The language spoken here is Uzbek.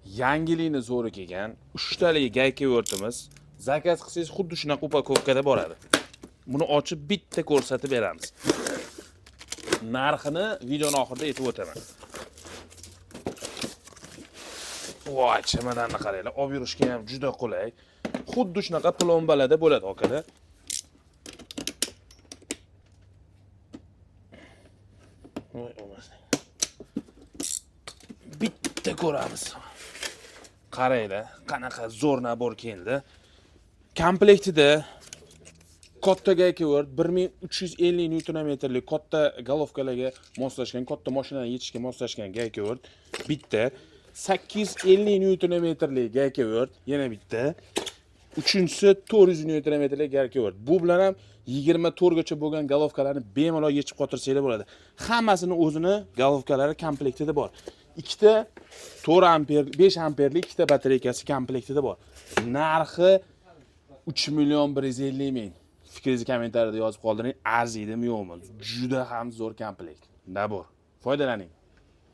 Yangilikni zo'ri kelgan 3 talik gayka o'rtimiz. Zakaz qilsangiz xuddi shunaqa upakovkada boradi. Buni ochib bitta ko'rsatib beramiz. Narxini videoning oxirida aytib o'taman. Voy, chemodanni qaranglar, olib yurishga ham juda qulay. Xuddi shunaqa plombalarda bo'ladi, akalar. Voy, o'masang. Bitta ko'ramiz. Qaranglar, qanaqa zo'r nabor keldi. Komplektida katta gaykavord 1350 Nm katta golovkalarga moslashgan, katta mashinalarni yechishga moslashgan gaykavord. Bitta 850 Nm gaykavord, yana bitta. Uchinchisi 400 Nm gaykavord. Bu bilan ham 24 gacha bo'lgan golovkalarni bemalol yechib qotirsanglar bo'ladi. Hammasini o'zini golovkalari komplektida bor. Ikkita 4 amper, 5 amperlik ikkita batareykasi komplektida bor. Narxi 3.150.000. Fikringizni kommentariyada yozib qoldiring. Arziydimi yo'qmi? Juda ham zo'r komplekt. Nabor. Foydalaning.